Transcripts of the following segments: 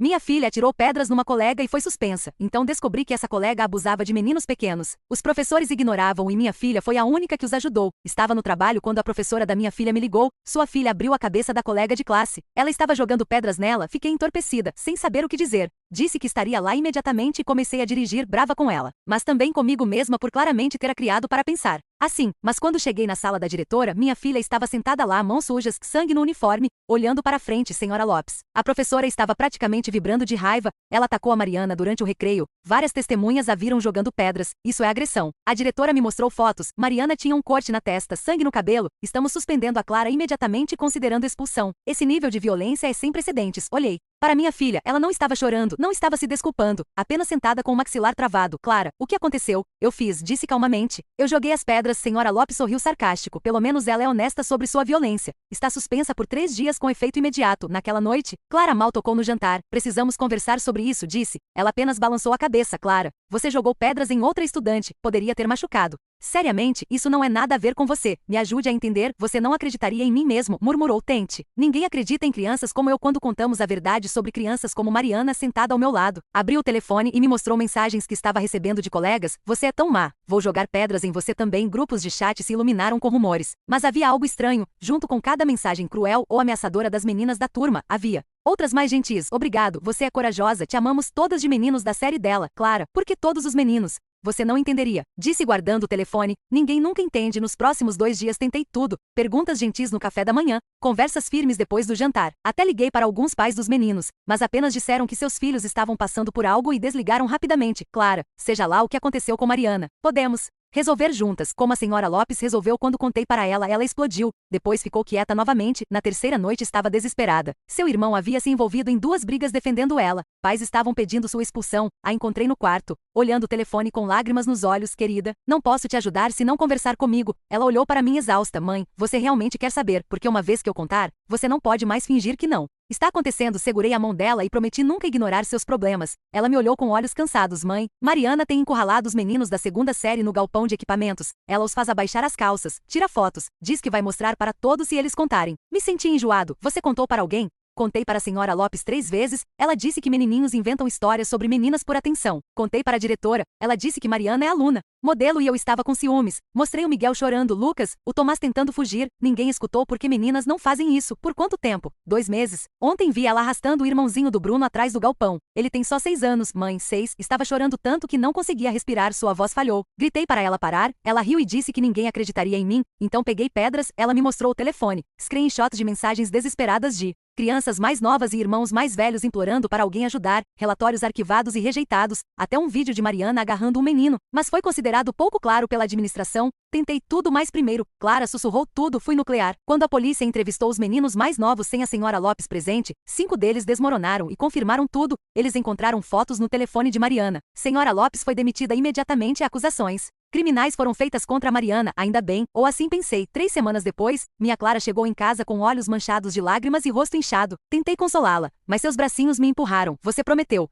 Minha filha atirou pedras numa colega e foi suspensa, então descobri que essa colega abusava de meninos pequenos. Os professores ignoravam e minha filha foi a única que os ajudou. Estava no trabalho quando a professora da minha filha me ligou. Sua filha abriu a cabeça da colega de classe. Ela estava jogando pedras nela, fiquei entorpecida, sem saber o que dizer. Disse que estaria lá imediatamente e comecei a dirigir brava com ela, mas também comigo mesma por claramente ter a criado para pensar. Assim, mas quando cheguei na sala da diretora, minha filha estava sentada lá, mãos sujas, sangue no uniforme, olhando para frente, senhora Lopes. A professora estava praticamente vibrando de raiva, ela atacou a Mariana durante o recreio, várias testemunhas a viram jogando pedras, isso é agressão. A diretora me mostrou fotos, Mariana tinha um corte na testa, sangue no cabelo, estamos suspendendo a Clara imediatamente considerando expulsão. Esse nível de violência é sem precedentes, olhei. Para minha filha, ela não estava chorando, não estava se desculpando, apenas sentada com o maxilar travado. Clara, o que aconteceu? Eu fiz, disse calmamente. Eu joguei as pedras, senhora Lopes sorriu sarcástico, pelo menos ela é honesta sobre sua violência. Está suspensa por 3 dias com efeito imediato. Naquela noite, Clara mal tocou no jantar. Precisamos conversar sobre isso, disse. Ela apenas balançou a cabeça. Clara, você jogou pedras em outra estudante, poderia ter machucado. Seriamente, isso não é nada a ver com você. Me ajude a entender, você não acreditaria em mim mesmo, murmurou. Tente. Ninguém acredita em crianças como eu quando contamos a verdade sobre crianças como Mariana sentada ao meu lado. Abriu o telefone e me mostrou mensagens que estava recebendo de colegas. Você é tão má. Vou jogar pedras em você também. Grupos de chat se iluminaram com rumores. Mas havia algo estranho. Junto com cada mensagem cruel ou ameaçadora das meninas da turma, havia outras mais gentis. Obrigado, você é corajosa, te amamos todas de meninos da série dela. Clara, por que todos os meninos? Você não entenderia. Disse guardando o telefone. Ninguém nunca entende. Nos próximos 2 dias tentei tudo. Perguntas gentis no café da manhã. Conversas firmes depois do jantar. Até liguei para alguns pais dos meninos. Mas apenas disseram que seus filhos estavam passando por algo e desligaram rapidamente. Clara, seja lá o que aconteceu com Mariana. Podemos resolver juntas, como a senhora Lopes resolveu quando contei para ela. Ela explodiu. Depois ficou quieta novamente. Na terceira noite estava desesperada. Seu irmão havia se envolvido em 2 brigas defendendo ela. Pais estavam pedindo sua expulsão. A encontrei no quarto, olhando o telefone com lágrimas nos olhos. Querida, não posso te ajudar se não conversar comigo. Ela olhou para mim exausta. Mãe, você realmente quer saber, porque uma vez que eu contar, você não pode mais fingir que não. Está acontecendo. Segurei a mão dela e prometi nunca ignorar seus problemas. Ela me olhou com olhos cansados. Mãe, Mariana tem encurralado os meninos da 2ª série no galpão de equipamentos. Ela os faz abaixar as calças, tira fotos, diz que vai mostrar para todos se eles contarem. Me senti enjoado. Você contou para alguém? Contei para a senhora Lopes 3 vezes, ela disse que menininhos inventam histórias sobre meninas por atenção. Contei para a diretora, ela disse que Mariana é aluna, modelo e eu estava com ciúmes. Mostrei o Miguel chorando, Lucas, o Tomás tentando fugir. Ninguém escutou porque meninas não fazem isso. Por quanto tempo? 2 meses. Ontem vi ela arrastando o irmãozinho do Bruno atrás do galpão. Ele tem só 6 anos, mãe, 6. Estava chorando tanto que não conseguia respirar, sua voz falhou. Gritei para ela parar, ela riu e disse que ninguém acreditaria em mim, então peguei pedras, ela me mostrou o telefone. Screenshots de mensagens desesperadas de crianças mais novas e irmãos mais velhos implorando para alguém ajudar, relatórios arquivados e rejeitados, até um vídeo de Mariana agarrando um menino, mas foi considerado pouco claro pela administração. Tentei tudo mais primeiro. Clara sussurrou tudo, fui nuclear. Quando a polícia entrevistou os meninos mais novos sem a senhora Lopes presente, 5 deles desmoronaram e confirmaram tudo. Eles encontraram fotos no telefone de Mariana. Senhora Lopes foi demitida imediatamente e acusações criminais foram feitas contra Mariana, ainda bem, ou assim pensei. 3 semanas depois, minha Clara chegou em casa com olhos manchados de lágrimas e rosto inchado. Tentei consolá-la, mas seus bracinhos me empurraram. Você prometeu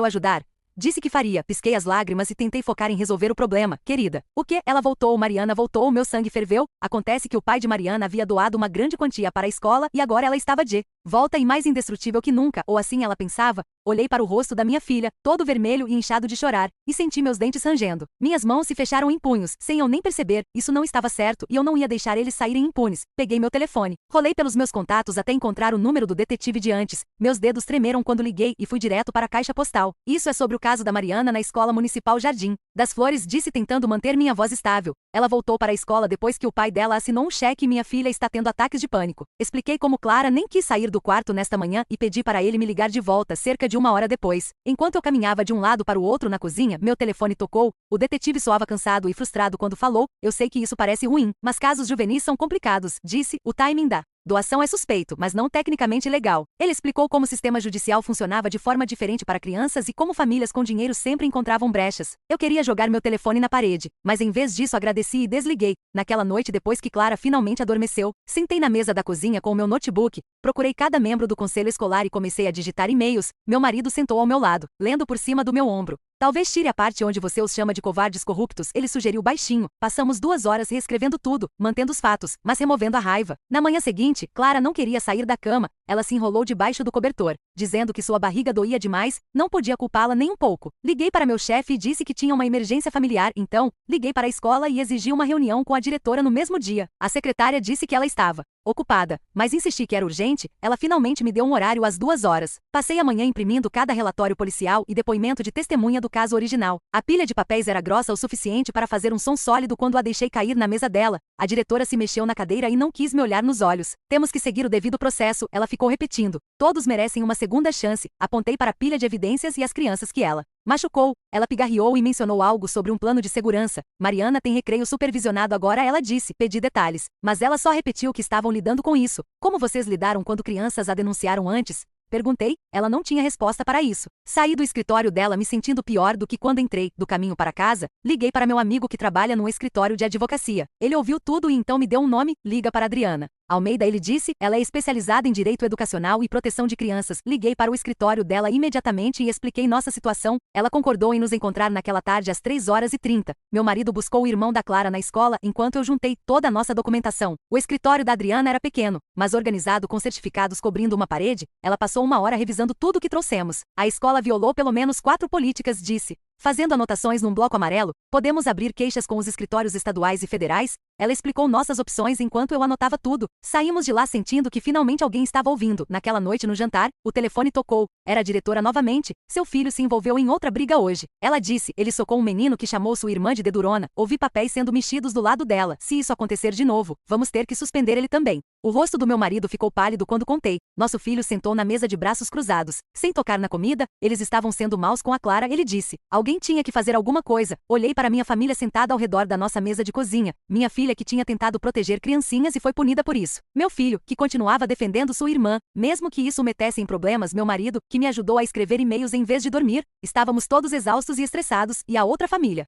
ajudar. Disse que faria. Pisquei as lágrimas e tentei focar em resolver o problema. Querida, o que? Ela voltou. Mariana voltou. Meu sangue ferveu. Acontece que o pai de Mariana havia doado uma grande quantia para a escola e agora ela estava de volta e mais indestrutível que nunca, ou assim ela pensava. Olhei para o rosto da minha filha, todo vermelho e inchado de chorar, e senti meus dentes rangendo. Minhas mãos se fecharam em punhos, sem eu nem perceber. Isso não estava certo e eu não ia deixar eles saírem impunes. Peguei meu telefone, rolei pelos meus contatos até encontrar o número do detetive de antes. Meus dedos tremeram quando liguei e fui direto para a caixa postal. Isso é sobre o caso da Mariana na Escola Municipal Jardim das Flores, disse tentando manter minha voz estável. Ela voltou para a escola depois que o pai dela assinou um cheque e minha filha está tendo ataques de pânico. Expliquei como Clara nem quis sair do quarto nesta manhã e pedi para ele me ligar de volta cerca de 1 hora depois. Enquanto eu caminhava de um lado para o outro na cozinha, meu telefone tocou. O detetive soava cansado e frustrado quando falou. Eu sei que isso parece ruim, mas casos juvenis são complicados, disse. O timing da doação é suspeito, mas não tecnicamente legal. Ele explicou como o sistema judicial funcionava de forma diferente para crianças e como famílias com dinheiro sempre encontravam brechas. Eu queria jogar meu telefone na parede, mas em vez disso agradeci e desliguei. Naquela noite, depois que Clara finalmente adormeceu, sentei na mesa da cozinha com o meu notebook, procurei cada membro do conselho escolar e comecei a digitar e-mails. Meu marido sentou ao meu lado, lendo por cima do meu ombro. Talvez tire a parte onde você os chama de covardes corruptos, ele sugeriu baixinho. Passamos 2 horas reescrevendo tudo, mantendo os fatos, mas removendo a raiva. Na manhã seguinte, Clara não queria sair da cama. Ela se enrolou debaixo do cobertor, dizendo que sua barriga doía demais, não podia culpá-la nem um pouco. Liguei para meu chefe e disse que tinha uma emergência familiar, então, liguei para a escola e exigi uma reunião com a diretora no mesmo dia. A secretária disse que ela estava ocupada, mas insisti que era urgente. Ela finalmente me deu um horário às 2 horas. Passei a manhã imprimindo cada relatório policial e depoimento de testemunha do caso original. A pilha de papéis era grossa o suficiente para fazer um som sólido quando a deixei cair na mesa dela. A diretora se mexeu na cadeira e não quis me olhar nos olhos. Temos que seguir o devido processo, ela ficou repetindo. Todos merecem uma segunda chance. Apontei para a pilha de evidências e as crianças que ela machucou. Ela pigarreou e mencionou algo sobre um plano de segurança. Mariana tem recreio supervisionado agora, ela disse. Pedi detalhes, mas ela só repetiu que estavam lidando com isso. Como vocês lidaram quando crianças a denunciaram antes? Perguntei. Ela não tinha resposta para isso. Saí do escritório dela me sentindo pior do que quando entrei. Do caminho para casa, liguei para meu amigo que trabalha num escritório de advocacia. Ele ouviu tudo e então me deu um nome. Liga para Adriana Almeida, ele disse. Ela é especializada em direito educacional e proteção de crianças. Liguei para o escritório dela imediatamente e expliquei nossa situação. Ela concordou em nos encontrar naquela tarde às 3h30. Meu marido buscou o irmão da Clara na escola enquanto eu juntei toda a nossa documentação. O escritório da Adriana era pequeno, mas organizado com certificados cobrindo uma parede. Ela passou 1 hora revisando tudo que trouxemos. A escola violou pelo menos 4 políticas, disse. Fazendo anotações num bloco amarelo, podemos abrir queixas com os escritórios estaduais e federais? Ela explicou nossas opções enquanto eu anotava tudo. Saímos de lá sentindo que finalmente alguém estava ouvindo. Naquela noite no jantar, o telefone tocou. Era a diretora novamente. Seu filho se envolveu em outra briga hoje. Ela disse, ele socou um menino que chamou sua irmã de dedurona. Ouvi papéis sendo mexidos do lado dela. Se isso acontecer de novo, vamos ter que suspender ele também. O rosto do meu marido ficou pálido quando contei. Nosso filho sentou na mesa de braços cruzados. Sem tocar na comida, eles estavam sendo maus com a Clara, ele disse. Alguém tinha que fazer alguma coisa. Olhei para minha família sentada ao redor da nossa mesa de cozinha. Minha filha que tinha tentado proteger criancinhas e foi punida por isso. Meu filho, que continuava defendendo sua irmã. Mesmo que isso o metesse em problemas, meu marido, que me ajudou a escrever e-mails em vez de dormir. Estávamos todos exaustos e estressados, e a outra família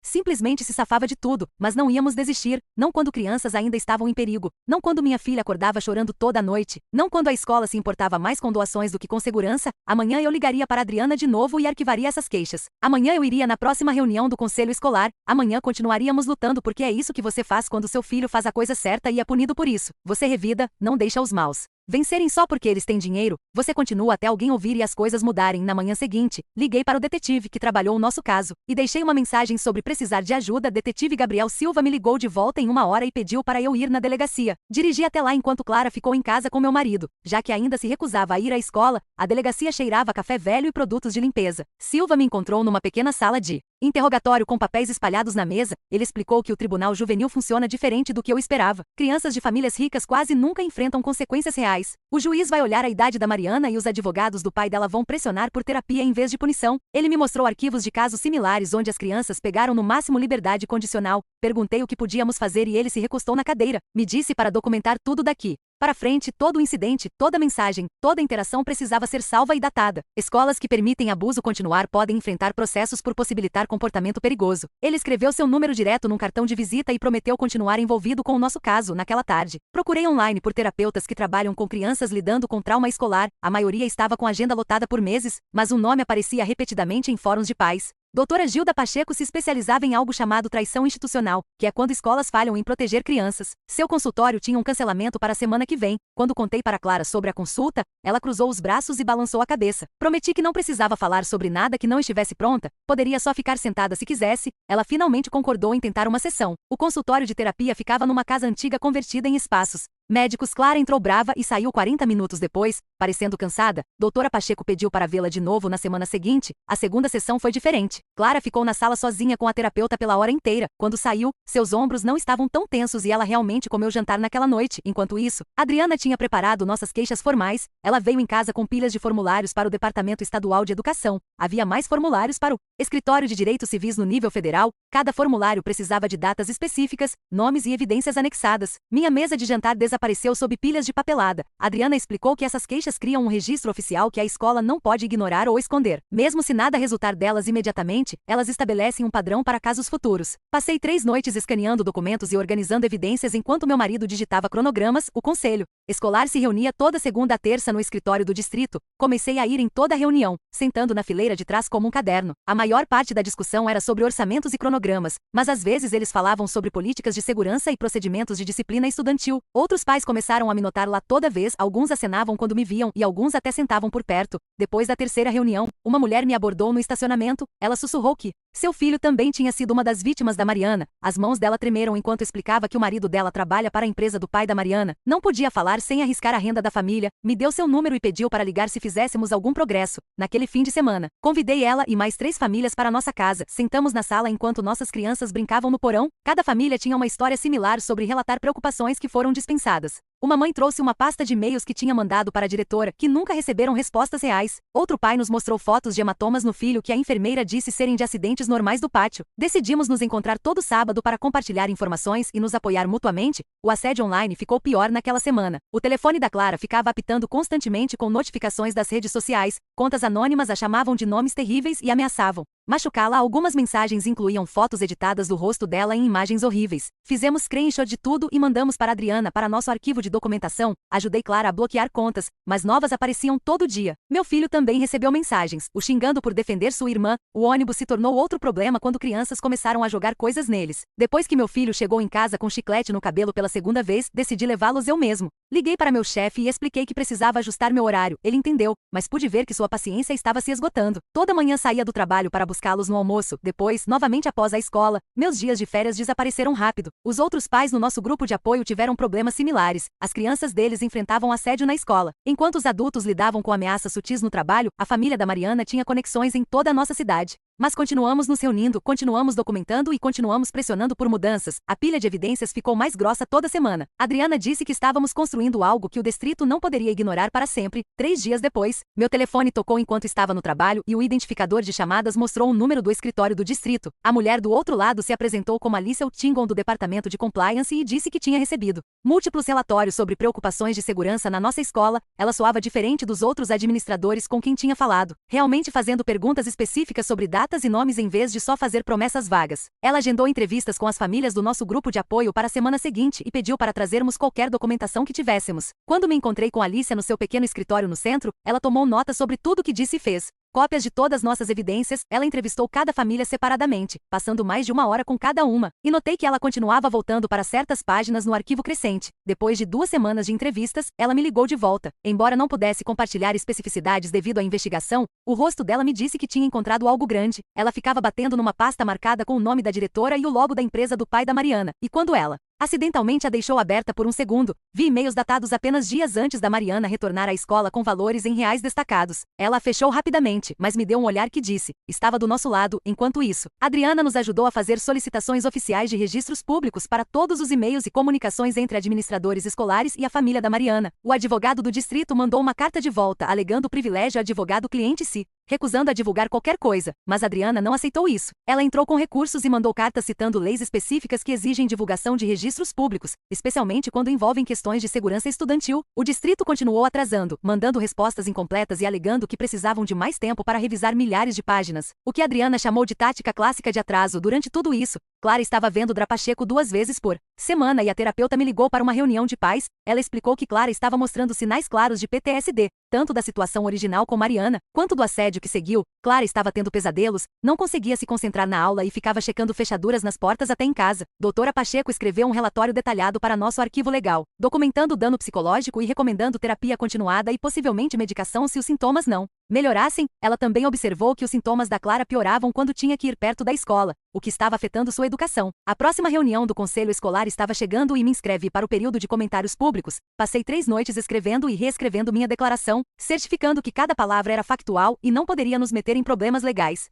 simplesmente se safava de tudo, mas não íamos desistir, não quando crianças ainda estavam em perigo, não quando minha filha acordava chorando toda a noite, não quando a escola se importava mais com doações do que com segurança. Amanhã eu ligaria para Adriana de novo e arquivaria essas queixas. Amanhã eu iria na próxima reunião do conselho escolar. Amanhã continuaríamos lutando porque é isso que você faz quando seu filho faz a coisa certa e é punido por isso. Você revida, não deixa os maus vencerem só porque eles têm dinheiro. Você continua até alguém ouvir e as coisas mudarem. Na manhã seguinte, liguei para o detetive que trabalhou o nosso caso e deixei uma mensagem sobre precisar de ajuda. Detetive Gabriel Silva me ligou de volta em 1 hora e pediu para eu ir na delegacia. Dirigi até lá enquanto Clara ficou em casa com meu marido. Já que ainda se recusava a ir à escola, a delegacia cheirava café velho e produtos de limpeza. Silva me encontrou numa pequena sala de interrogatório com papéis espalhados na mesa. Ele explicou que o tribunal juvenil funciona diferente do que eu esperava. Crianças de famílias ricas quase nunca enfrentam consequências reais. O juiz vai olhar a idade da Mariana e os advogados do pai dela vão pressionar por terapia em vez de punição. Ele me mostrou arquivos de casos similares onde as crianças pegaram no máximo liberdade condicional. Perguntei o que podíamos fazer e ele se recostou na cadeira. Me disse para documentar tudo daqui para frente. Todo o incidente, toda mensagem, toda interação precisava ser salva e datada. Escolas que permitem abuso continuar podem enfrentar processos por possibilitar comportamento perigoso. Ele escreveu seu número direto num cartão de visita e prometeu continuar envolvido com o nosso caso. Naquela tarde, procurei online por terapeutas que trabalham com crianças lidando com trauma escolar. A maioria estava com agenda lotada por meses, mas um nome aparecia repetidamente em fóruns de pais. Doutora Gilda Pacheco se especializava em algo chamado traição institucional, que é quando escolas falham em proteger crianças. Seu consultório tinha um cancelamento para a semana que vem. Quando contei para Clara sobre a consulta, ela cruzou os braços e balançou a cabeça. Prometi que não precisava falar sobre nada que não estivesse pronta, poderia só ficar sentada se quisesse. Ela finalmente concordou em tentar uma sessão. O consultório de terapia ficava numa casa antiga convertida em espaços médicos. Clara entrou brava e saiu 40 minutos depois, parecendo cansada. Doutora Pacheco pediu para vê-la de novo na semana seguinte. A segunda sessão foi diferente. Clara ficou na sala sozinha com a terapeuta pela hora inteira. Quando saiu, seus ombros não estavam tão tensos e ela realmente comeu jantar naquela noite. Enquanto isso, Adriana tinha preparado nossas queixas formais. Ela veio em casa com pilhas de formulários para o Departamento Estadual de Educação. Havia mais formulários para o Escritório de Direitos Civis no nível federal. Cada formulário precisava de datas específicas, nomes e evidências anexadas. Minha mesa de jantar desapareceu apareceu sob pilhas de papelada. Adriana explicou que essas queixas criam um registro oficial que a escola não pode ignorar ou esconder. Mesmo se nada resultar delas imediatamente, elas estabelecem um padrão para casos futuros. Passei 3 noites escaneando documentos e organizando evidências enquanto meu marido digitava cronogramas. O conselho escolar se reunia toda segunda a terça no escritório do distrito. Comecei a ir em toda a reunião, sentando na fileira de trás como um caderno. A maior parte da discussão era sobre orçamentos e cronogramas, mas às vezes eles falavam sobre políticas de segurança e procedimentos de disciplina estudantil. Outros pais começaram a me notar lá toda vez, alguns acenavam quando me viam e alguns até sentavam por perto. Depois da terceira reunião, uma mulher me abordou no estacionamento. Ela sussurrou que seu filho também tinha sido uma das vítimas da Mariana. As mãos dela tremeram enquanto explicava que o marido dela trabalha para a empresa do pai da Mariana. Não podia falar sem arriscar a renda da família. Me deu seu número e pediu para ligar se fizéssemos algum progresso. Naquele fim de semana, convidei ela e mais 3 famílias para nossa casa. Sentamos na sala enquanto nossas crianças brincavam no porão. Cada família tinha uma história similar sobre relatar preocupações que foram dispensadas. Uma mãe trouxe uma pasta de e-mails que tinha mandado para a diretora, que nunca receberam respostas reais. Outro pai nos mostrou fotos de hematomas no filho que a enfermeira disse serem de acidentes normais do pátio. Decidimos nos encontrar todo sábado para compartilhar informações e nos apoiar mutuamente. O assédio online ficou pior naquela semana. O telefone da Clara ficava apitando constantemente com notificações das redes sociais. Contas anônimas a chamavam de nomes terríveis e ameaçavam machucá-la. Algumas mensagens incluíam fotos editadas do rosto dela em imagens horríveis. Fizemos screenshot de tudo e mandamos para Adriana para nosso arquivo de documentação. Ajudei Clara a bloquear contas, mas novas apareciam todo dia. Meu filho também recebeu mensagens, o xingando por defender sua irmã. O ônibus se tornou outro problema quando crianças começaram a jogar coisas neles. Depois que meu filho chegou em casa com chiclete no cabelo pela segunda vez, decidi levá-los eu mesmo. Liguei para meu chefe e expliquei que precisava ajustar meu horário. Ele entendeu, mas pude ver que sua paciência estava se esgotando. Toda manhã saía do trabalho para buscá-los no almoço. Depois, novamente após a escola, meus dias de férias desapareceram rápido. Os outros pais no nosso grupo de apoio tiveram problemas similares. As crianças deles enfrentavam assédio na escola. Enquanto os adultos lidavam com ameaças sutis no trabalho, a família da Mariana tinha conexões em toda a nossa cidade. Mas continuamos nos reunindo, continuamos documentando e continuamos pressionando por mudanças. A pilha de evidências ficou mais grossa toda semana. Adriana disse que estávamos construindo algo que o distrito não poderia ignorar para sempre. 3 dias depois, meu telefone tocou enquanto estava no trabalho e o identificador de chamadas mostrou o número do escritório do distrito. A mulher do outro lado se apresentou como Alicia Tingon do departamento de compliance e disse que tinha recebido múltiplos relatórios sobre preocupações de segurança na nossa escola. Ela soava diferente dos outros administradores com quem tinha falado, realmente fazendo perguntas específicas sobre dados e nomes em vez de só fazer promessas vagas. Ela agendou entrevistas com as famílias do nosso grupo de apoio para a semana seguinte e pediu para trazermos qualquer documentação que tivéssemos. Quando me encontrei com Alicia no seu pequeno escritório no centro, ela tomou nota sobre tudo o que disse e fez. Cópias de todas nossas evidências. Ela entrevistou cada família separadamente, passando mais de 1 hora com cada uma, e notei que ela continuava voltando para certas páginas no arquivo crescente. Depois de 2 semanas de entrevistas, ela me ligou de volta. Embora não pudesse compartilhar especificidades devido à investigação, o rosto dela me disse que tinha encontrado algo grande. Ela ficava batendo numa pasta marcada com o nome da diretora e o logo da empresa do pai da Mariana, e quando ela acidentalmente a deixou aberta por um segundo, vi e-mails datados apenas dias antes da Mariana retornar à escola com valores em reais destacados. Ela a fechou rapidamente, mas me deu um olhar que disse, estava do nosso lado. Enquanto isso, Adriana nos ajudou a fazer solicitações oficiais de registros públicos para todos os e-mails e comunicações entre administradores escolares e a família da Mariana. O advogado do distrito mandou uma carta de volta alegando o privilégio advogado-cliente recusando a divulgar qualquer coisa, mas Adriana não aceitou isso. Ela entrou com recursos e mandou cartas citando leis específicas que exigem divulgação de registros públicos, especialmente quando envolvem questões de segurança estudantil. O distrito continuou atrasando, mandando respostas incompletas e alegando que precisavam de mais tempo para revisar milhares de páginas, o que Adriana chamou de tática clássica de atraso. Durante tudo isso, Clara estava vendo Drapacheco 2 vezes por semana e a terapeuta me ligou para uma reunião de pais. Ela explicou que Clara estava mostrando sinais claros de PTSD, tanto da situação original com Mariana, quanto do assédio que seguiu. Clara estava tendo pesadelos, não conseguia se concentrar na aula e ficava checando fechaduras nas portas até em casa. Doutora Pacheco escreveu um relatório detalhado para nosso arquivo legal, documentando o dano psicológico e recomendando terapia continuada e possivelmente medicação se os sintomas não melhorassem. Ela também observou que os sintomas da Clara pioravam quando tinha que ir perto da escola, o que estava afetando sua educação. A próxima reunião do conselho escolar estava chegando e me inscrevi para o período de comentários públicos. Passei 3 noites escrevendo e reescrevendo minha declaração, certificando que cada palavra era factual e não poderia nos meter em problemas legais.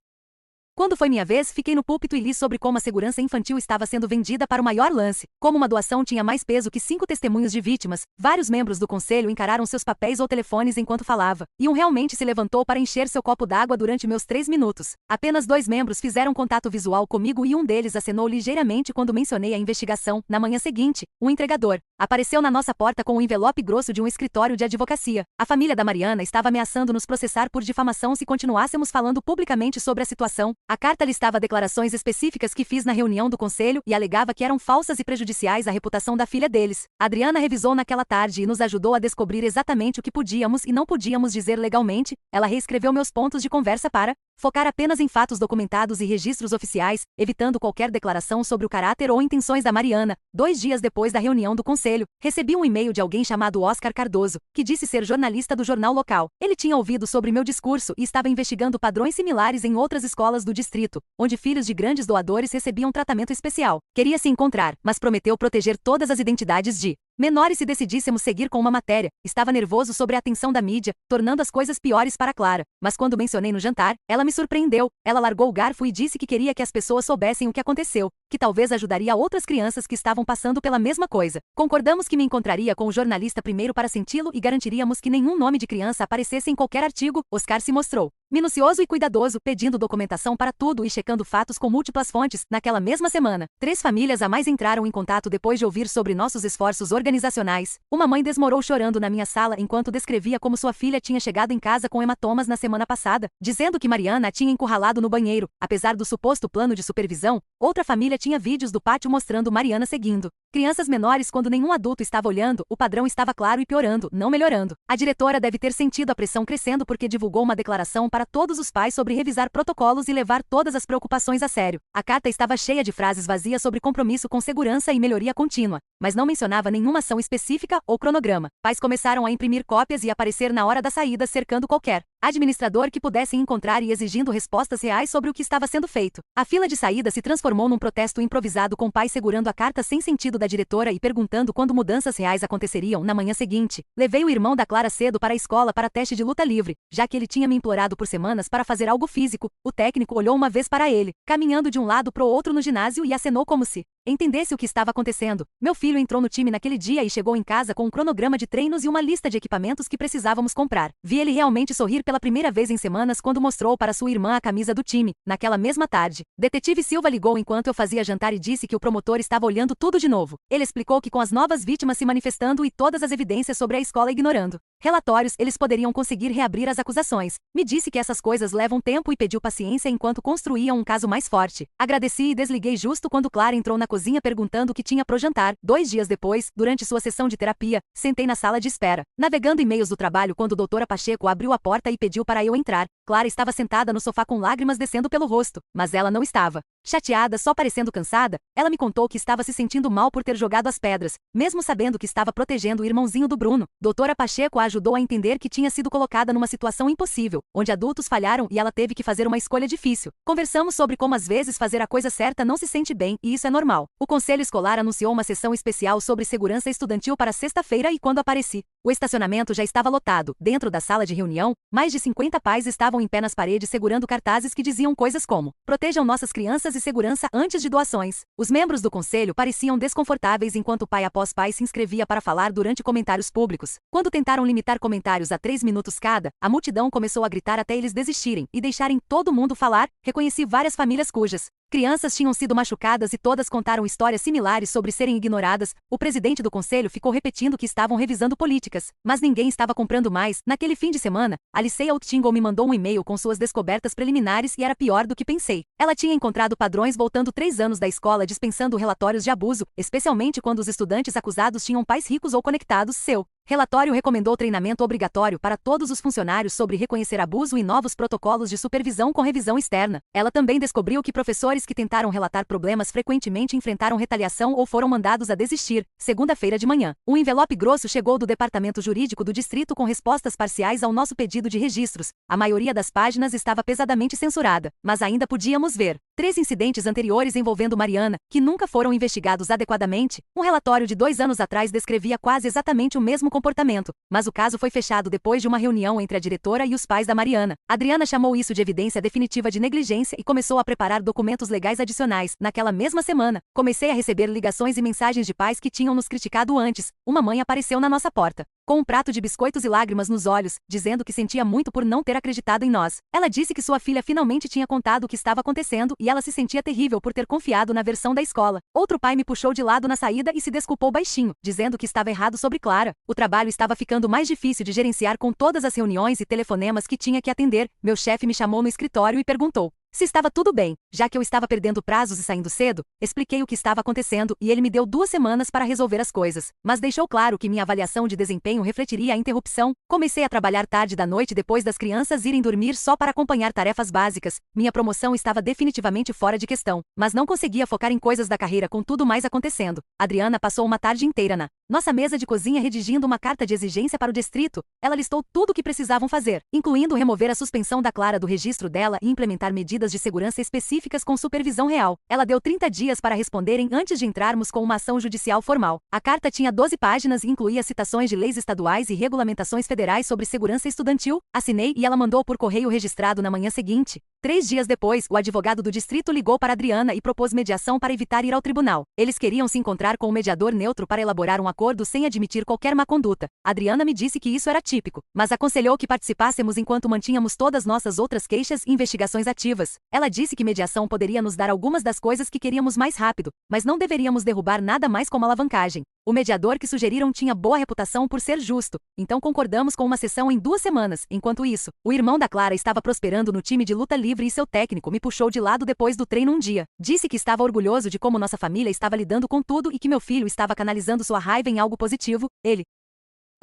Quando foi minha vez, fiquei no púlpito e li sobre como a segurança infantil estava sendo vendida para o maior lance. Como uma doação tinha mais peso que 5 testemunhos de vítimas, vários membros do conselho encararam seus papéis ou telefones enquanto falava, e um realmente se levantou para encher seu copo d'água durante meus 3 minutos. Apenas 2 membros fizeram contato visual comigo e um deles acenou ligeiramente quando mencionei a investigação. Na manhã seguinte, o entregador apareceu na nossa porta com um envelope grosso de um escritório de advocacia. A família da Mariana estava ameaçando nos processar por difamação se continuássemos falando publicamente sobre a situação. A carta listava declarações específicas que fiz na reunião do conselho e alegava que eram falsas e prejudiciais à reputação da filha deles. Adriana revisou naquela tarde e nos ajudou a descobrir exatamente o que podíamos e não podíamos dizer legalmente. Ela reescreveu meus pontos de conversa para focar apenas em fatos documentados e registros oficiais, evitando qualquer declaração sobre o caráter ou intenções da Mariana. 2 dias depois da reunião do conselho, recebi um e-mail de alguém chamado Oscar Cardoso, que disse ser jornalista do jornal local. Ele tinha ouvido sobre meu discurso e estava investigando padrões similares em outras escolas do distrito, onde filhos de grandes doadores recebiam tratamento especial. Queria se encontrar, mas prometeu proteger todas as identidades de menores se decidíssemos seguir com uma matéria. Estava nervoso sobre a atenção da mídia, tornando as coisas piores para Clara. Mas quando mencionei no jantar, ela me surpreendeu. Ela largou o garfo e disse que queria que as pessoas soubessem o que aconteceu, que talvez ajudaria outras crianças que estavam passando pela mesma coisa. Concordamos que me encontraria com o jornalista primeiro para senti-lo e garantiríamos que nenhum nome de criança aparecesse em qualquer artigo. Oscar se mostrou minucioso e cuidadoso, pedindo documentação para tudo e checando fatos com múltiplas fontes. Naquela mesma semana, 3 famílias a mais entraram em contato depois de ouvir sobre nossos esforços organizacionais. Uma mãe desmorou chorando na minha sala enquanto descrevia como sua filha tinha chegado em casa com hematomas na semana passada, dizendo que Mariana a tinha encurralado no banheiro. Apesar do suposto plano de supervisão, outra família tinha vídeos do pátio mostrando Mariana seguindo crianças menores quando nenhum adulto estava olhando. O padrão estava claro e piorando, não melhorando. A diretora deve ter sentido a pressão crescendo porque divulgou uma declaração para todos os pais sobre revisar protocolos e levar todas as preocupações a sério. A carta estava cheia de frases vazias sobre compromisso com segurança e melhoria contínua, mas não mencionava nenhuma ação específica ou cronograma. Pais começaram a imprimir cópias e aparecer na hora da saída cercando qualquer administrador que pudessem encontrar e exigindo respostas reais sobre o que estava sendo feito. A fila de saída se transformou num protesto improvisado com pais segurando a carta sem sentido da diretora e perguntando quando mudanças reais aconteceriam. Na manhã seguinte, levei o irmão da Clara cedo para a escola para teste de luta livre, já que ele tinha me implorado por semanas para fazer algo físico. O técnico olhou uma vez para ele, caminhando de um lado pro outro no ginásio e acenou como se entendesse o que estava acontecendo. Meu filho entrou no time naquele dia e chegou em casa com um cronograma de treinos e uma lista de equipamentos que precisávamos comprar. Vi ele realmente sorrir pela primeira vez em semanas quando mostrou para sua irmã a camisa do time. Naquela mesma tarde, Detetive Silva ligou enquanto eu fazia jantar e disse que o promotor estava olhando tudo de novo. Ele explicou que com as novas vítimas se manifestando e todas as evidências sobre a escola ignorando relatórios, eles poderiam conseguir reabrir as acusações. Me disse que essas coisas levam tempo e pediu paciência enquanto construíam um caso mais forte. Agradeci e desliguei justo quando Clara entrou na cozinha perguntando o que tinha pro jantar. 2 dias depois, durante sua sessão de terapia, sentei na sala de espera, navegando e-mails do trabalho quando doutora Pacheco abriu a porta e pediu para eu entrar. Clara estava sentada no sofá com lágrimas descendo pelo rosto, mas ela não estava chateada, só parecendo cansada. Ela me contou que estava se sentindo mal por ter jogado as pedras, mesmo sabendo que estava protegendo o irmãozinho do Bruno. Doutora Pacheco a ajudou a entender que tinha sido colocada numa situação impossível, onde adultos falharam e ela teve que fazer uma escolha difícil. Conversamos sobre como às vezes fazer a coisa certa não se sente bem, e isso é normal. O conselho escolar anunciou uma sessão especial sobre segurança estudantil para sexta-feira e quando apareci, o estacionamento já estava lotado. Dentro da sala de reunião, mais de 50 pais estavam em pé nas paredes segurando cartazes que diziam coisas como: protejam nossas crianças e segurança antes de doações. Os membros do conselho pareciam desconfortáveis enquanto pai após pai se inscrevia para falar durante comentários públicos. Quando tentaram limitar comentários a 3 minutos cada, a multidão começou a gritar até eles desistirem e deixarem todo mundo falar. Reconheci várias famílias cujas crianças tinham sido machucadas e todas contaram histórias similares sobre serem ignoradas. O presidente do conselho ficou repetindo que estavam revisando políticas, mas ninguém estava comprando mais. Naquele fim de semana, Aliceia Outtingle me mandou um e-mail com suas descobertas preliminares e era pior do que pensei. Ela tinha encontrado padrões voltando 3 anos da escola dispensando relatórios de abuso, especialmente quando os estudantes acusados tinham pais ricos ou conectados. Seu relatório recomendou treinamento obrigatório para todos os funcionários sobre reconhecer abuso e novos protocolos de supervisão com revisão externa. Ela também descobriu que professores que tentaram relatar problemas frequentemente enfrentaram retaliação ou foram mandados a desistir. Segunda-feira de manhã, um envelope grosso chegou do departamento jurídico do distrito com respostas parciais ao nosso pedido de registros. A maioria das páginas estava pesadamente censurada, mas ainda podíamos ver 3 incidentes anteriores envolvendo Mariana, que nunca foram investigados adequadamente. Um relatório de 2 anos atrás descrevia quase exatamente o mesmo comportamento, mas o caso foi fechado depois de uma reunião entre a diretora e os pais da Mariana. Adriana chamou isso de evidência definitiva de negligência e começou a preparar documentos legais adicionais. Naquela mesma semana, comecei a receber ligações e mensagens de pais que tinham nos criticado antes. Uma mãe apareceu na nossa porta, com um prato de biscoitos e lágrimas nos olhos, dizendo que sentia muito por não ter acreditado em nós. Ela disse que sua filha finalmente tinha contado o que estava acontecendo e ela se sentia terrível por ter confiado na versão da escola. Outro pai me puxou de lado na saída e se desculpou baixinho, dizendo que estava errado sobre Clara. O trabalho estava ficando mais difícil de gerenciar com todas as reuniões e telefonemas que tinha que atender. Meu chefe me chamou no escritório e perguntou se estava tudo bem, já que eu estava perdendo prazos e saindo cedo. Expliquei o que estava acontecendo e ele me deu 2 semanas para resolver as coisas, mas deixou claro que minha avaliação de desempenho refletiria a interrupção. Comecei a trabalhar tarde da noite depois das crianças irem dormir só para acompanhar tarefas básicas. Minha promoção estava definitivamente fora de questão, mas não conseguia focar em coisas da carreira com tudo mais acontecendo. Adriana passou uma tarde inteira na nossa mesa de cozinha redigindo uma carta de exigência para o distrito. Ela listou tudo o que precisavam fazer, incluindo remover a suspensão da Clara do registro dela e implementar medidas de segurança específicas com supervisão real. Ela deu 30 dias para responderem antes de entrarmos com uma ação judicial formal. A carta tinha 12 páginas e incluía citações de leis estaduais e regulamentações federais sobre segurança estudantil. Assinei e ela mandou por correio registrado na manhã seguinte. 3 dias depois, o advogado do distrito ligou para Adriana e propôs mediação para evitar ir ao tribunal. Eles queriam se encontrar com um mediador neutro para elaborar um acordo sem admitir qualquer má conduta. Adriana me disse que isso era típico, mas aconselhou que participássemos enquanto mantínhamos todas nossas outras queixas e investigações ativas. Ela disse que mediação poderia nos dar algumas das coisas que queríamos mais rápido, mas não deveríamos derrubar nada mais como alavancagem. O mediador que sugeriram tinha boa reputação por ser justo, então concordamos com uma sessão em 2 semanas. Enquanto isso, o irmão da Clara estava prosperando no time de luta livre e seu técnico me puxou de lado depois do treino um dia. Disse que estava orgulhoso de como nossa família estava lidando com tudo e que meu filho estava canalizando sua raiva em algo positivo. Ele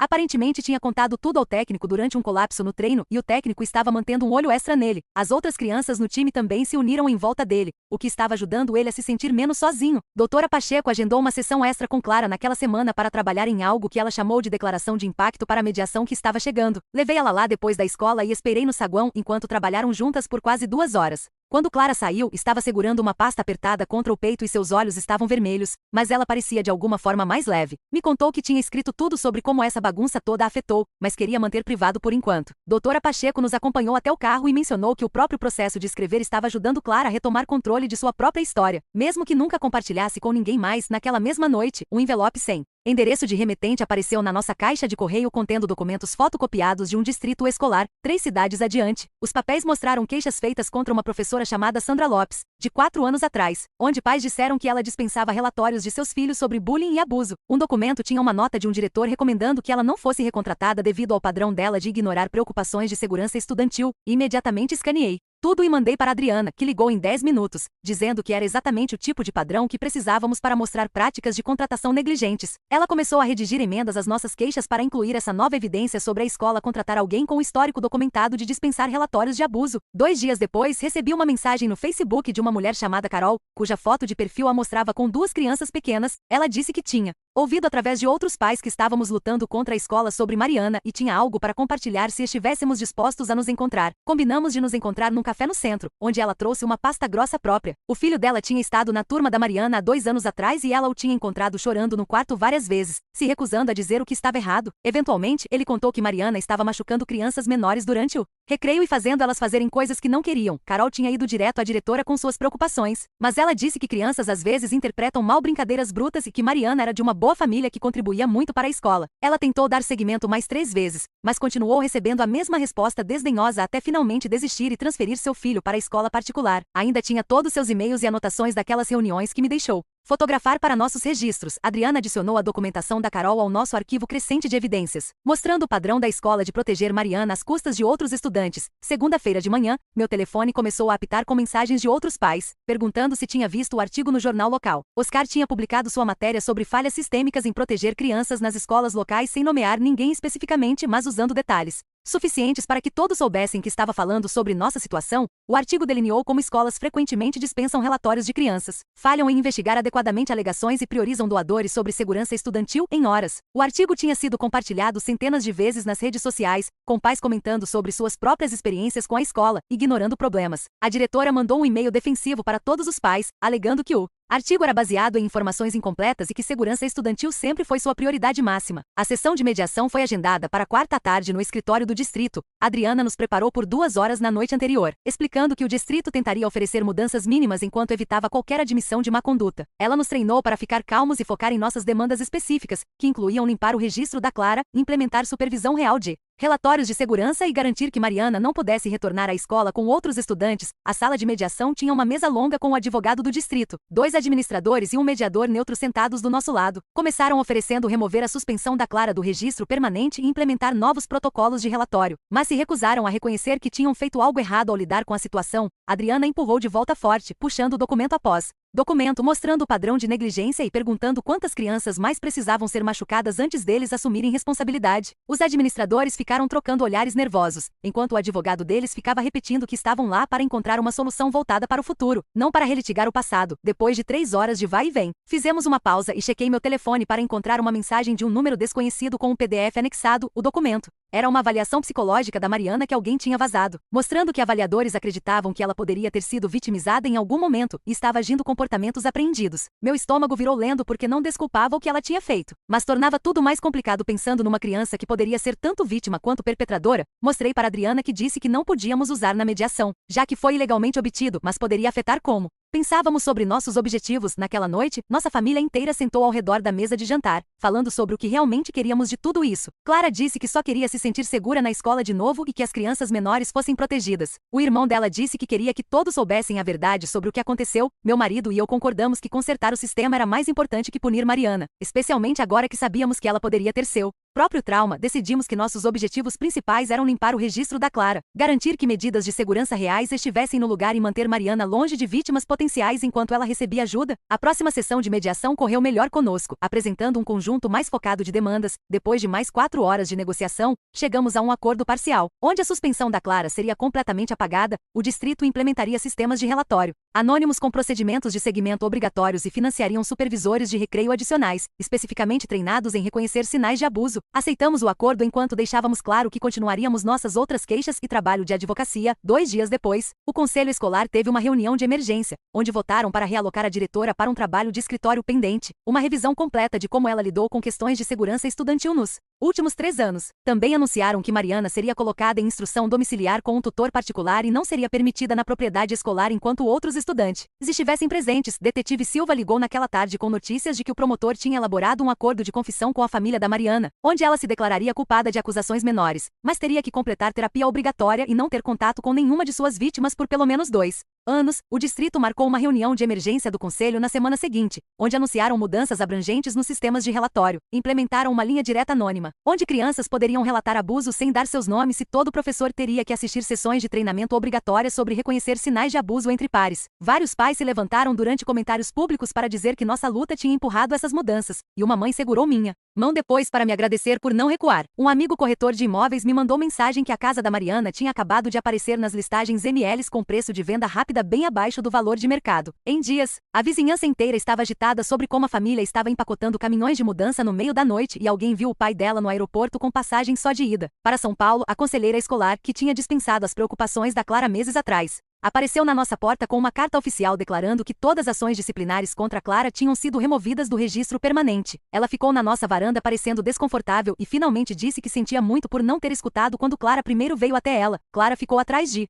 aparentemente tinha contado tudo ao técnico durante um colapso no treino e o técnico estava mantendo um olho extra nele. As outras crianças no time também se uniram em volta dele, o que estava ajudando ele a se sentir menos sozinho. Doutora Pacheco agendou uma sessão extra com Clara naquela semana para trabalhar em algo que ela chamou de declaração de impacto para a mediação que estava chegando. Levei ela lá depois da escola e esperei no saguão enquanto trabalharam juntas por quase 2 horas. Quando Clara saiu, estava segurando uma pasta apertada contra o peito e seus olhos estavam vermelhos, mas ela parecia de alguma forma mais leve. Me contou que tinha escrito tudo sobre como essa bagunça toda a afetou, mas queria manter privado por enquanto. Doutora Pacheco nos acompanhou até o carro e mencionou que o próprio processo de escrever estava ajudando Clara a retomar controle de sua própria história, mesmo que nunca compartilhasse com ninguém mais. Naquela mesma noite, um envelope sem endereço de remetente apareceu na nossa caixa de correio contendo documentos fotocopiados de um distrito escolar, 3 cidades adiante. Os papéis mostraram queixas feitas contra uma professora chamada Sandra Lopes, de 4 anos atrás, onde pais disseram que ela dispensava relatórios de seus filhos sobre bullying e abuso. Um documento tinha uma nota de um diretor recomendando que ela não fosse recontratada devido ao padrão dela de ignorar preocupações de segurança estudantil. Imediatamente escaneei tudo e mandei para Adriana, que ligou em 10 minutos, dizendo que era exatamente o tipo de padrão que precisávamos para mostrar práticas de contratação negligentes. Ela começou a redigir emendas às nossas queixas para incluir essa nova evidência sobre a escola contratar alguém com o histórico documentado de dispensar relatórios de abuso. 2 dias depois, recebi uma mensagem no Facebook de uma mulher chamada Carol, cuja foto de perfil a mostrava com 2 crianças pequenas. Ela disse que tinha ouvido através de outros pais que estávamos lutando contra a escola sobre Mariana e tinha algo para compartilhar se estivéssemos dispostos a nos encontrar. Combinamos de nos encontrar num café no centro, onde ela trouxe uma pasta grossa própria. O filho dela tinha estado na turma da Mariana há 2 anos atrás e ela o tinha encontrado chorando no quarto várias vezes, se recusando a dizer o que estava errado. Eventualmente, ele contou que Mariana estava machucando crianças menores durante o recreio e fazendo elas fazerem coisas que não queriam. Carol tinha ido direto à diretora com suas preocupações, mas ela disse que crianças às vezes interpretam mal brincadeiras brutas e que Mariana era de uma boa família que contribuía muito para a escola. Ela tentou dar seguimento mais 3 vezes, mas continuou recebendo a mesma resposta desdenhosa até finalmente desistir e transferir seu filho para a escola particular. Ainda tinha todos seus e-mails e anotações daquelas reuniões que me deixou fotografar para nossos registros. Adriana adicionou a documentação da Carol ao nosso arquivo crescente de evidências, mostrando o padrão da escola de proteger Mariana às custas de outros estudantes. Segunda-feira de manhã, meu telefone começou a apitar com mensagens de outros pais, perguntando se tinha visto o artigo no jornal local. Oscar tinha publicado sua matéria sobre falhas sistêmicas em proteger crianças nas escolas locais sem nomear ninguém especificamente, mas usando detalhes suficientes para que todos soubessem que estava falando sobre nossa situação. O artigo delineou como escolas frequentemente dispensam relatórios de crianças, falham em investigar adequadamente alegações e priorizam doadores sobre segurança estudantil em horas. O artigo tinha sido compartilhado centenas de vezes nas redes sociais, com pais comentando sobre suas próprias experiências com a escola, ignorando problemas. A diretora mandou um e-mail defensivo para todos os pais, alegando que o artigo era baseado em informações incompletas e que segurança estudantil sempre foi sua prioridade máxima. A sessão de mediação foi agendada para quarta à tarde no escritório do distrito. Adriana nos preparou por 2 horas na noite anterior, explicando que o distrito tentaria oferecer mudanças mínimas enquanto evitava qualquer admissão de má conduta. Ela nos treinou para ficar calmos e focar em nossas demandas específicas, que incluíam limpar o registro da Clara, implementar supervisão real de relatórios de segurança e garantir que Mariana não pudesse retornar à escola com outros estudantes. A sala de mediação tinha uma mesa longa com o advogado do distrito, 2 administradores e um mediador neutro sentados do nosso lado. Começaram oferecendo remover a suspensão da Clara do registro permanente e implementar novos protocolos de relatório, mas se recusaram a reconhecer que tinham feito algo errado ao lidar com a situação. Adriana empurrou de volta forte, puxando o documento após documento mostrando o padrão de negligência e perguntando quantas crianças mais precisavam ser machucadas antes deles assumirem responsabilidade. Os administradores ficaram trocando olhares nervosos, enquanto o advogado deles ficava repetindo que estavam lá para encontrar uma solução voltada para o futuro, não para relitigar o passado. Depois de 3 horas de vai e vem, fizemos uma pausa e chequei meu telefone para encontrar uma mensagem de um número desconhecido com um PDF anexado. O documento era uma avaliação psicológica da Mariana que alguém tinha vazado, mostrando que avaliadores acreditavam que ela poderia ter sido vitimizada em algum momento e estava agindo com comportamentos apreendidos. Meu estômago virou lento porque não desculpava o que ela tinha feito, mas tornava tudo mais complicado pensando numa criança que poderia ser tanto vítima quanto perpetradora. Mostrei para Adriana que disse que não podíamos usar na mediação, já que foi ilegalmente obtido, mas poderia afetar como pensávamos sobre nossos objetivos. Naquela noite, nossa família inteira sentou ao redor da mesa de jantar, falando sobre o que realmente queríamos de tudo isso. Clara disse que só queria se sentir segura na escola de novo e que as crianças menores fossem protegidas. O irmão dela disse que queria que todos soubessem a verdade sobre o que aconteceu. Meu marido e eu concordamos que consertar o sistema era mais importante que punir Mariana, especialmente agora que sabíamos que ela poderia ter seu próprio trauma. Decidimos que nossos objetivos principais eram limpar o registro da Clara, garantir que medidas de segurança reais estivessem no lugar e manter Mariana longe de vítimas potenciais enquanto ela recebia ajuda. A próxima sessão de mediação correu melhor conosco, apresentando um conjunto mais focado de demandas. Depois de mais 4 horas de negociação, chegamos a um acordo parcial, onde a suspensão da Clara seria completamente apagada. O distrito implementaria sistemas de relatório anônimos com procedimentos de segmento obrigatórios e financiariam supervisores de recreio adicionais, especificamente treinados em reconhecer sinais de abuso. Aceitamos o acordo enquanto deixávamos claro que continuaríamos nossas outras queixas e trabalho de advocacia. 2 dias depois, o conselho escolar teve uma reunião de emergência, onde votaram para realocar a diretora para um trabalho de escritório pendente, uma revisão completa de como ela lidou com questões de segurança estudantil nos últimos 3 anos. Também anunciaram que Mariana seria colocada em instrução domiciliar com um tutor particular e não seria permitida na propriedade escolar enquanto outros estudantes estivessem presentes. Detetive Silva ligou naquela tarde com notícias de que o promotor tinha elaborado um acordo de confissão com a família da Mariana, onde ela se declararia culpada de acusações menores, mas teria que completar terapia obrigatória e não ter contato com nenhuma de suas vítimas por pelo menos 2 anos. O distrito marcou uma reunião de emergência do conselho na semana seguinte, onde anunciaram mudanças abrangentes nos sistemas de relatório, implementaram uma linha direta anônima, onde crianças poderiam relatar abuso sem dar seus nomes e todo professor teria que assistir sessões de treinamento obrigatórias sobre reconhecer sinais de abuso entre pares. Vários pais se levantaram durante comentários públicos para dizer que nossa luta tinha empurrado essas mudanças, e uma mãe segurou minha mão depois para me agradecer por não recuar. Um amigo corretor de imóveis me mandou mensagem que a casa da Mariana tinha acabado de aparecer nas listagens MLs com preço de venda rápida bem abaixo do valor de mercado. Em dias, a vizinhança inteira estava agitada sobre como a família estava empacotando caminhões de mudança no meio da noite e alguém viu o pai dela no aeroporto com passagem só de ida para São Paulo. A conselheira escolar, que tinha dispensado as preocupações da Clara meses atrás, apareceu na nossa porta com uma carta oficial declarando que todas as ações disciplinares contra Clara tinham sido removidas do registro permanente. Ela ficou na nossa varanda parecendo desconfortável e finalmente disse que sentia muito por não ter escutado quando Clara primeiro veio até ela. Clara ficou atrás de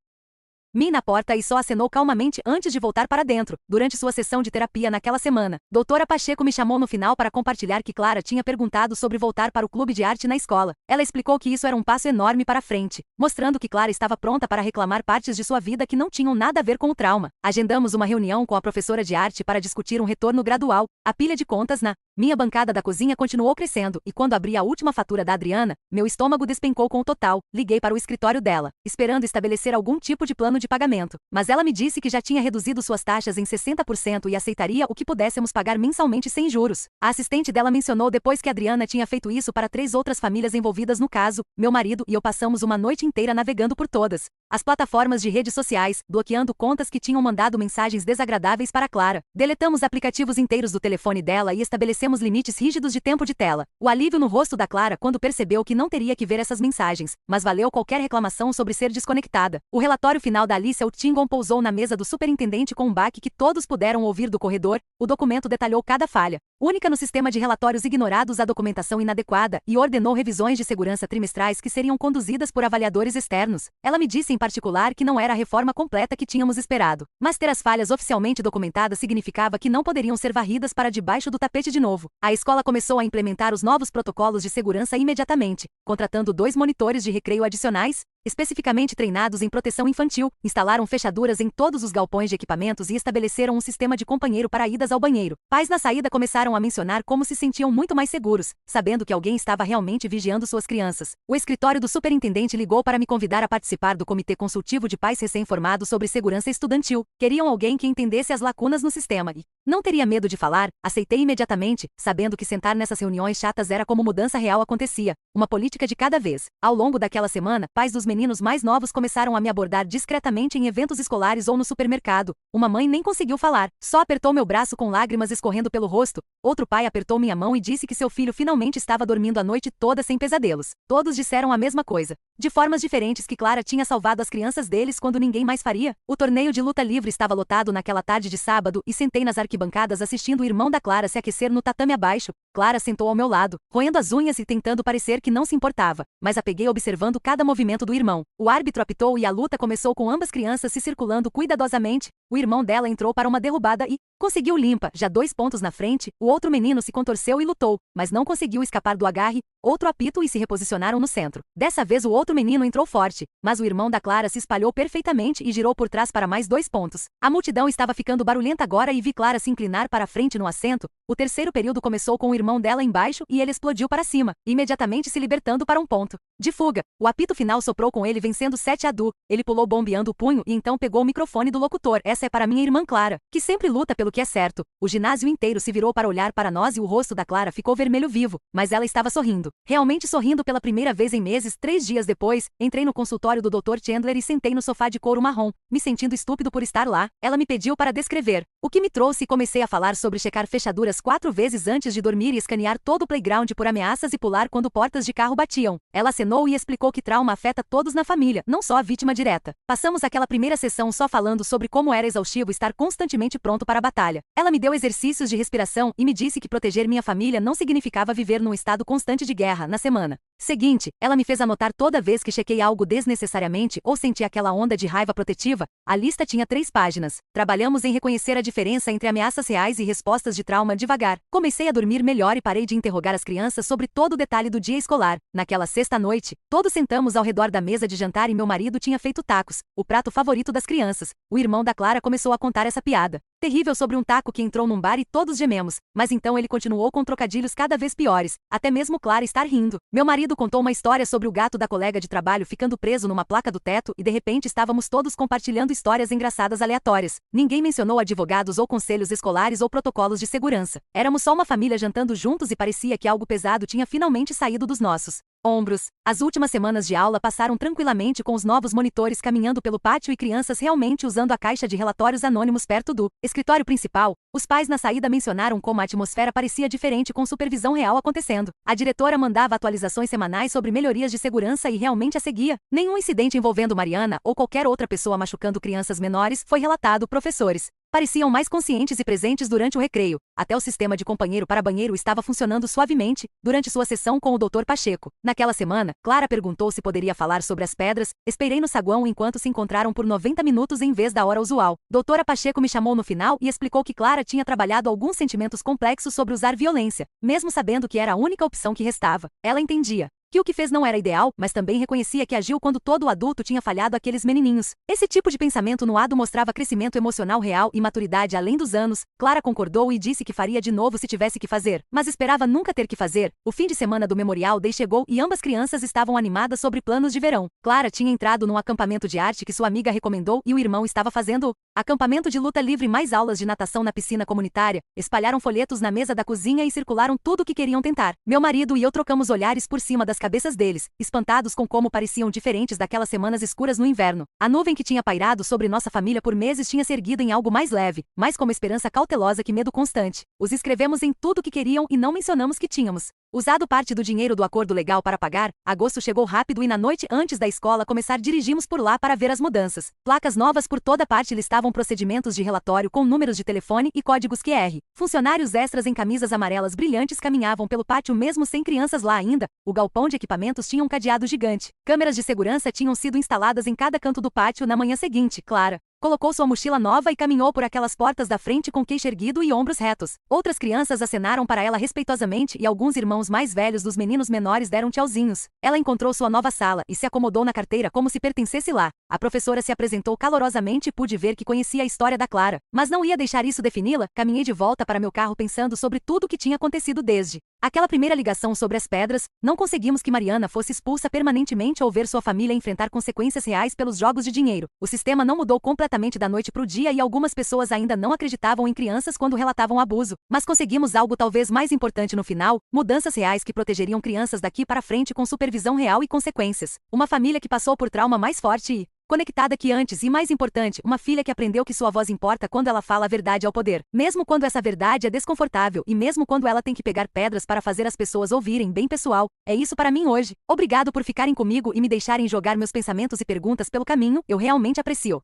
mim na porta e só acenou calmamente antes de voltar para dentro. Durante sua sessão de terapia naquela semana, doutora Pacheco me chamou no final para compartilhar que Clara tinha perguntado sobre voltar para o clube de arte na escola. Ela explicou que isso era um passo enorme para frente, mostrando que Clara estava pronta para reclamar partes de sua vida que não tinham nada a ver com o trauma. Agendamos uma reunião com a professora de arte para discutir um retorno gradual. A pilha de contas na minha bancada da cozinha continuou crescendo e quando abri a última fatura da Adriana, meu estômago despencou com o total. Liguei para o escritório dela, esperando estabelecer algum tipo de plano de pagamento, mas ela me disse que já tinha reduzido suas taxas em 60% e aceitaria o que pudéssemos pagar mensalmente sem juros. A assistente dela mencionou depois que Adriana tinha feito isso para 3 outras famílias envolvidas no caso. Meu marido e eu passamos uma noite inteira navegando por todas as plataformas de redes sociais, bloqueando contas que tinham mandado mensagens desagradáveis para Clara. Deletamos aplicativos inteiros do telefone dela e estabelecemos limites rígidos de tempo de tela. O alívio no rosto da Clara quando percebeu que não teria que ver essas mensagens, mas valeu qualquer reclamação sobre ser desconectada. O relatório final da Alicia Utingon pousou na mesa do superintendente com um baque que todos puderam ouvir do corredor. O documento detalhou cada falha única no sistema de relatórios ignorados, a documentação inadequada, e ordenou revisões de segurança trimestrais que seriam conduzidas por avaliadores externos. Ela me disse em particular que não era a reforma completa que tínhamos esperado, mas ter as falhas oficialmente documentadas significava que não poderiam ser varridas para debaixo do tapete de novo. A escola começou a implementar os novos protocolos de segurança imediatamente, contratando 2 monitores de recreio adicionais, especificamente treinados em proteção infantil, instalaram fechaduras em todos os galpões de equipamentos e estabeleceram um sistema de companheiro para idas ao banheiro. Pais na saída começaram a mencionar como se sentiam muito mais seguros, sabendo que alguém estava realmente vigiando suas crianças. O escritório do superintendente ligou para me convidar a participar do comitê consultivo de pais recém-formados sobre segurança estudantil. Queriam alguém que entendesse as lacunas no sistema e não teria medo de falar. Aceitei imediatamente, sabendo que sentar nessas reuniões chatas era como mudança real acontecia, uma política de cada vez. Ao longo daquela semana, pais dos meninos mais novos começaram a me abordar discretamente em eventos escolares ou no supermercado. Uma mãe nem conseguiu falar, só apertou meu braço com lágrimas escorrendo pelo rosto. Outro pai apertou minha mão e disse que seu filho finalmente estava dormindo a noite toda sem pesadelos. Todos disseram a mesma coisa, de formas diferentes, que Clara tinha salvado as crianças deles quando ninguém mais faria. O torneio de luta livre estava lotado naquela tarde de sábado e sentei nas arquibancadas assistindo o irmão da Clara se aquecer no tatame abaixo. Clara sentou ao meu lado, roendo as unhas e tentando parecer que não se importava, mas a peguei observando cada movimento do irmão. O árbitro apitou e a luta começou com ambas crianças se circulando cuidadosamente. O irmão dela entrou para uma derrubada e conseguiu limpa, já 2 pontos na frente. O outro menino se contorceu e lutou, mas não conseguiu escapar do agarre. Outro apito e se reposicionaram no centro. Dessa vez o outro menino entrou forte, mas o irmão da Clara se espalhou perfeitamente e girou por trás para mais 2 pontos. A multidão estava ficando barulhenta agora e vi Clara se inclinar para a frente no assento. O terceiro período começou com o irmão dela embaixo e ele explodiu para cima, imediatamente se libertando para um ponto de fuga. O apito final soprou com ele vencendo 7-2. Ele pulou bombeando o punho e então pegou o microfone do locutor. Essa é para minha irmã Clara, que sempre luta pelo que é certo. O ginásio inteiro se virou para olhar para nós e o rosto da Clara ficou vermelho vivo, mas ela estava sorrindo. Realmente sorrindo pela primeira vez em meses. 3 dias depois, entrei no consultório do Dr. Chandler e sentei no sofá de couro marrom, me sentindo estúpido por estar lá. Ela me pediu para descrever o que me trouxe e comecei a falar sobre checar fechaduras 4 vezes antes de dormir e escanear todo o playground por ameaças e pular quando portas de carro batiam. Ela acenou e explicou que trauma afeta todos na família, não só a vítima direta. Passamos aquela primeira sessão só falando sobre como era exaustivo estar constantemente pronto para a batalha. Ela me deu exercícios de respiração e me disse que proteger minha família não significava viver num estado constante de guerra. Na semana seguinte, ela me fez anotar toda vez que chequei algo desnecessariamente ou senti aquela onda de raiva protetiva. A lista tinha 3 páginas. Trabalhamos em reconhecer a diferença entre ameaças reais e respostas de trauma devagar. Comecei a dormir melhor e parei de interrogar as crianças sobre todo o detalhe do dia escolar. Naquela sexta-noite, todos sentamos ao redor da mesa de jantar e meu marido tinha feito tacos, o prato favorito das crianças. O irmão da Clara começou a contar essa piada terrível sobre um taco que entrou num bar e todos gememos, mas então ele continuou com trocadilhos cada vez piores, até mesmo Clara estar rindo. Meu marido contou uma história sobre o gato da colega de trabalho ficando preso numa placa do teto e de repente estávamos todos compartilhando histórias engraçadas aleatórias. Ninguém mencionou advogados ou conselhos escolares ou protocolos de segurança. Éramos só uma família jantando juntos e parecia que algo pesado tinha finalmente saído dos nossos ombros. As últimas semanas de aula passaram tranquilamente com os novos monitores caminhando pelo pátio e crianças realmente usando a caixa de relatórios anônimos perto do escritório principal. Os pais na saída mencionaram como a atmosfera parecia diferente com supervisão real acontecendo. A diretora mandava atualizações semanais sobre melhorias de segurança e realmente a seguia. Nenhum incidente envolvendo Mariana ou qualquer outra pessoa machucando crianças menores foi relatado. Professores pareciam mais conscientes e presentes durante o recreio. Até o sistema de companheiro para banheiro estava funcionando suavemente durante sua sessão com o Dr. Pacheco. Naquela semana, Clara perguntou se poderia falar sobre as pedras. Esperei no saguão enquanto se encontraram por 90 minutos em vez da hora usual. Doutora Pacheco me chamou no final e explicou que Clara tinha trabalhado alguns sentimentos complexos sobre usar violência, mesmo sabendo que era a única opção que restava. Ela entendia que o que fez não era ideal, mas também reconhecia que agiu quando todo o adulto tinha falhado aqueles menininhos. Esse tipo de pensamento nuado mostrava crescimento emocional real e maturidade além dos anos. Clara concordou e disse que faria de novo se tivesse que fazer, mas esperava nunca ter que fazer. O fim de semana do Memorial Day chegou e ambas crianças estavam animadas sobre planos de verão. Clara tinha entrado num acampamento de arte que sua amiga recomendou e o irmão estava fazendo acampamento de luta livre, mais aulas de natação na piscina comunitária. Espalharam folhetos na mesa da cozinha e circularam tudo o que queriam tentar. Meu marido e eu trocamos olhares por cima das cabeças deles, espantados com como pareciam diferentes daquelas semanas escuras no inverno. A nuvem que tinha pairado sobre nossa família por meses tinha se erguido em algo mais leve, mais como esperança cautelosa que medo constante. Os escrevemos em tudo o que queriam e não mencionamos que tínhamos usado parte do dinheiro do acordo legal para pagar. Agosto chegou rápido e na noite antes da escola começar dirigimos por lá para ver as mudanças. Placas novas por toda parte listavam procedimentos de relatório com números de telefone e códigos QR. Funcionários extras em camisas amarelas brilhantes caminhavam pelo pátio mesmo sem crianças lá ainda. O galpão de equipamentos tinha um cadeado gigante. Câmeras de segurança tinham sido instaladas em cada canto do pátio. Na manhã seguinte, Clara colocou sua mochila nova e caminhou por aquelas portas da frente com queixo erguido e ombros retos. Outras crianças acenaram para ela respeitosamente e alguns irmãos mais velhos dos meninos menores deram tchauzinhos. Ela encontrou sua nova sala e se acomodou na carteira como se pertencesse lá. A professora se apresentou calorosamente e pude ver que conhecia a história da Clara, mas não ia deixar isso defini-la. Caminhei de volta para meu carro pensando sobre tudo o que tinha acontecido desde aquela primeira ligação sobre as pedras. Não conseguimos que Mariana fosse expulsa permanentemente ou ver sua família enfrentar consequências reais pelos jogos de dinheiro. O sistema não mudou completamente da noite para o dia e algumas pessoas ainda não acreditavam em crianças quando relatavam abuso. Mas conseguimos algo talvez mais importante no final: mudanças reais que protegeriam crianças daqui para frente com supervisão real e consequências. Uma família que passou por trauma mais forte e conectada que antes e, mais importante, uma filha que aprendeu que sua voz importa quando ela fala a verdade ao poder. Mesmo quando essa verdade é desconfortável e mesmo quando ela tem que pegar pedras para fazer as pessoas ouvirem. Bem pessoal, é isso para mim hoje. Obrigado por ficarem comigo e me deixarem jogar meus pensamentos e perguntas pelo caminho, eu realmente aprecio.